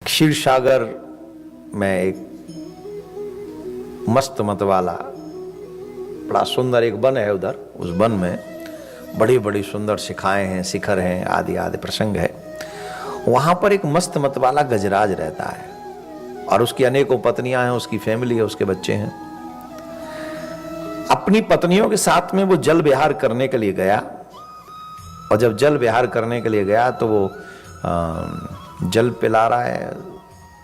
क्षीर सागर में एक मस्त मत वाला बड़ा सुंदर एक वन है। उधर उस वन में बड़ी बड़ी सुंदर शिखाएं हैं, शिखर हैं, आदि आदि प्रसंग है। वहां पर एक मस्त मत वाला गजराज रहता है और उसकी अनेकों पत्नियां हैं, उसकी फैमिली है, उसके बच्चे हैं। अपनी पत्नियों के साथ में वो जल विहार करने के लिए गया और जब जल विहार करने के लिए गया तो वो जल पिला रहा है,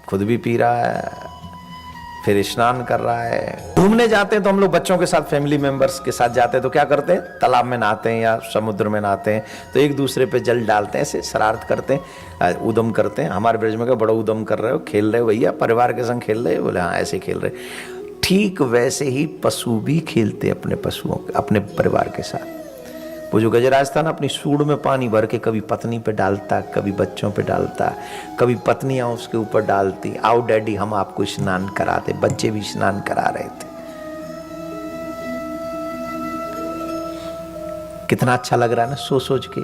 खुद भी पी रहा है, फिर स्नान कर रहा है। घूमने जाते हैं तो हम लोग बच्चों के साथ, फैमिली मेंबर्स के साथ जाते हैं तो क्या करते हैं, तालाब में नहाते हैं या समुद्र में नहाते हैं तो एक दूसरे पे जल डालते हैं, ऐसे शरारत करते हैं, उदम करते हैं। हमारे ब्रज में क्या बड़ा उदम कर रहे हो, खेल रहे हो भैया, परिवार के संग खेल रहे हो? बोले हाँ ऐसे खेल रहे। ठीक वैसे ही पशु भी खेलते अपने पशुओं, अपने परिवार के साथ। वो जो गजराज था ना, अपनी सूंड में पानी भर के कभी पत्नी पे डालता, कभी बच्चों पे डालता, कभी पत्नियां उसके ऊपर डालती, आओ डैडी हम आपको स्नान कराते। बच्चे भी स्नान करा रहे थे। कितना अच्छा लग रहा है ना, सोच के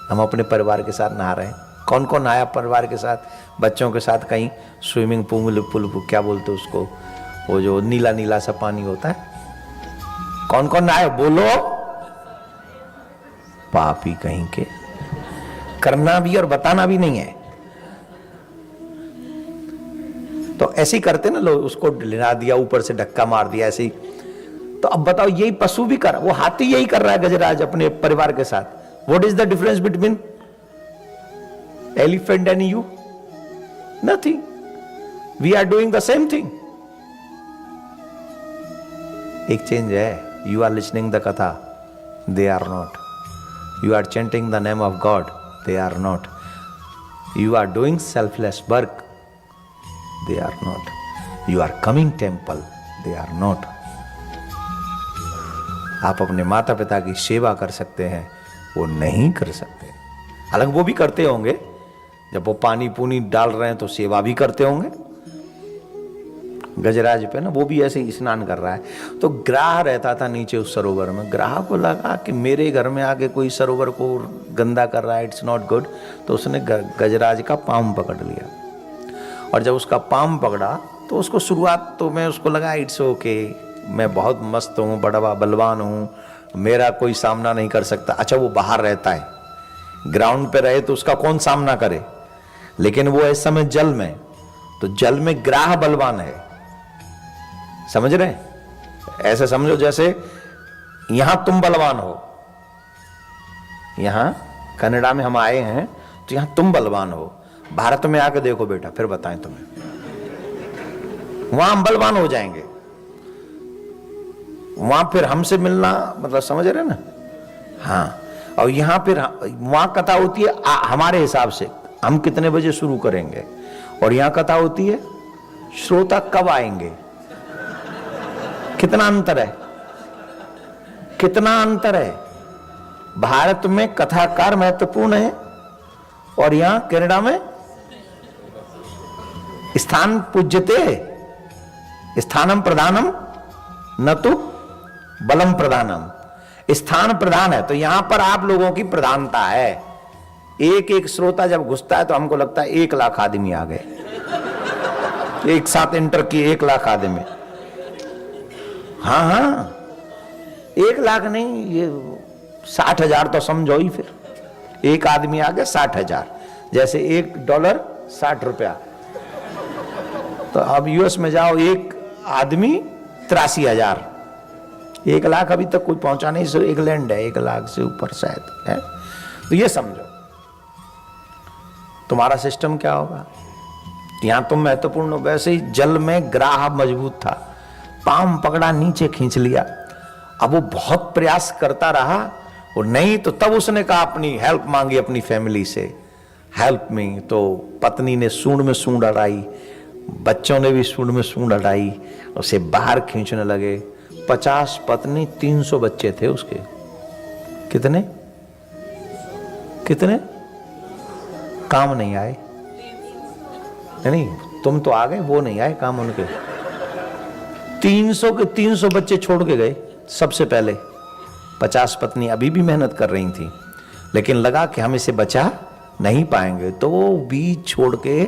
हम अपने परिवार के साथ नहा रहे हैं। कौन कौन आया परिवार के साथ, बच्चों के साथ कहीं स्विमिंग पूल क्या बोलते उसको, वो जो नीला नीला सा पानी होता है, कौन कौन आए बोलो? पापी कहीं के, करना भी और बताना भी नहीं है। तो ऐसे ही करते ना लोग, उसको लिना दिया, ऊपर से धक्का मार दिया ऐसे ही। तो अब बताओ, यही पशु भी कर, वो हाथी यही कर रहा है गजराज अपने परिवार के साथ। What is the difference between elephant and you? Nothing. We are doing the same thing. एक चेंज है, you are listening the katha, they are not. You are chanting the name of God, they are not. You are doing selfless work, they are not. You are coming temple, they are not. आप अपने माता पिता की सेवा कर सकते हैं, वो नहीं कर सकते। हालांकि वो भी करते होंगे, जब वो पानी पूनी डाल रहे हैं तो सेवा भी करते होंगे। गजराज पे ना वो भी ऐसे ही स्नान कर रहा है। तो ग्राह रहता था नीचे उस सरोवर में। ग्राह को लगा कि मेरे घर में आके कोई सरोवर को गंदा कर रहा है, इट्स नॉट गुड। तो उसने गजराज का पाँव पकड़ लिया और जब उसका पाँव पकड़ा तो उसको शुरुआत तो में उसको लगा इट्स ओके, मैं बहुत मस्त हूँ, बड़ा बलवान हूँ, मेरा कोई सामना नहीं कर सकता। अच्छा वो बाहर रहता है, ग्राउंड पे रहे तो उसका कौन सामना करे, लेकिन वो इस समय जल में, तो जल में ग्राह बलवान है। समझ रहे? ऐसे समझो जैसे यहां तुम बलवान हो, यहां कनाडा में हम आए हैं तो यहां तुम बलवान हो। भारत में आके देखो बेटा, फिर बताएं तुम्हें, वहां हम बलवान हो जाएंगे। वहां फिर हमसे मिलना मतलब, समझ रहे ना? हाँ। और यहां फिर वहां कथा होती है हमारे हिसाब से, हम कितने बजे शुरू करेंगे, और यहां कथा होती है श्रोता कब आएंगे। कितना अंतर है, कितना अंतर है। भारत में कथाकार महत्वपूर्ण है और यहां कनाडा में स्थान पूज्यते, स्थानम प्रधानम न तो बलम प्रधानम। स्थान प्रधान है, तो यहां पर आप लोगों की प्रधानता है। एक एक श्रोता जब घुसता है तो हमको लगता है 1 लाख आदमी आ गए, एक साथ इंटर किए 1 लाख आदमी। हाँ 1 लाख नहीं, ये 60,000 तो समझो ही। फिर एक आदमी आ गया 60,000, जैसे $1 60 रुपया। तो अब यूएस में जाओ, एक आदमी 83,000। 1 लाख अभी तक कोई पहुंचा नहीं, सो इंग्लैंड है 1 लाख से ऊपर शायद है। तो ये समझो तुम्हारा सिस्टम क्या होगा। यहां तुम महत्वपूर्ण हो। वैसे ही जल में ग्राह मजबूत था, पाम पकड़ा, नीचे खींच लिया। अब वो बहुत प्रयास करता रहा और नहीं, तो तब उसने कहा, अपनी हेल्प मांगी अपनी फैमिली से, हेल्प मी। तो पत्नी ने सूंड में सूंड अड़ाई, बच्चों ने भी सूंड में सूंड अड़ाई, उसे बाहर खींचने लगे। 50 पत्नी, 300 बच्चे थे उसके। कितने कितने काम नहीं आए? नहीं, तुम तो आ गए, वो नहीं आए काम उनके। 300 के 300 बच्चे छोड़ के गए सबसे पहले। 50 पत्नी अभी भी मेहनत कर रही थी, लेकिन लगा कि हम इसे बचा नहीं पाएंगे, तो वो बीज छोड़ के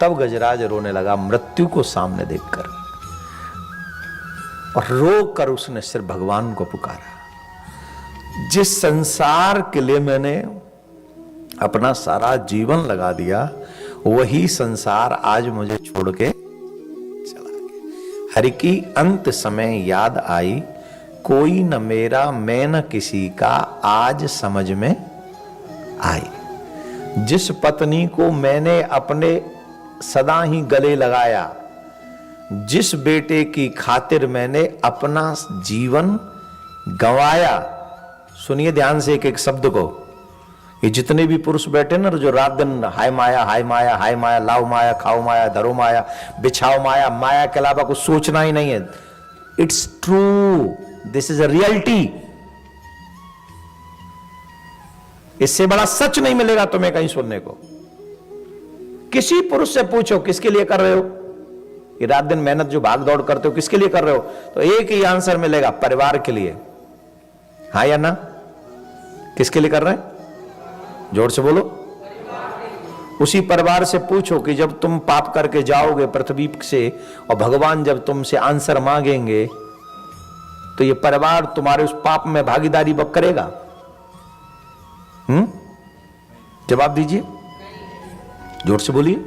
तब गजराज रोने लगा मृत्यु को सामने देखकर, और रो कर उसने सिर्फ भगवान को पुकारा। जिस संसार के लिए मैंने अपना सारा जीवन लगा दिया, वही संसार आज मुझे छोड़ के चला गया। हरि की अंत समय याद आई, कोई न मेरा मैं न किसी का, आज समझ में आई। जिस पत्नी को मैंने अपने सदा ही गले लगाया, जिस बेटे की खातिर मैंने अपना जीवन गंवाया। सुनिए ध्यान से एक एक शब्द को। ये जितने भी पुरुष बैठे ना, जो रात दिन हाय माया हाय माया हाय माया, लाओ माया खाओ माया धरो माया बिछाओ माया, माया के अलावा कुछ सोचना ही नहीं है। It's true, this is a reality. इससे बड़ा सच नहीं मिलेगा तुम्हें कहीं सुनने को। किसी पुरुष से पूछो किसके लिए कर रहे हो ये रात दिन मेहनत, जो भाग दौड़ करते हो किसके लिए कर रहे हो, तो एक ही आंसर मिलेगा, परिवार के लिए। हाँ या ना? किसके लिए कर रहे हैं? जोर से बोलो। उसी परिवार से पूछो कि जब तुम पाप करके जाओगे पृथ्वी से, और भगवान जब तुमसे आंसर मांगेंगे, तो ये परिवार तुम्हारे उस पाप में भागीदारी करेगा? जवाब दीजिए, जोर से बोलिए।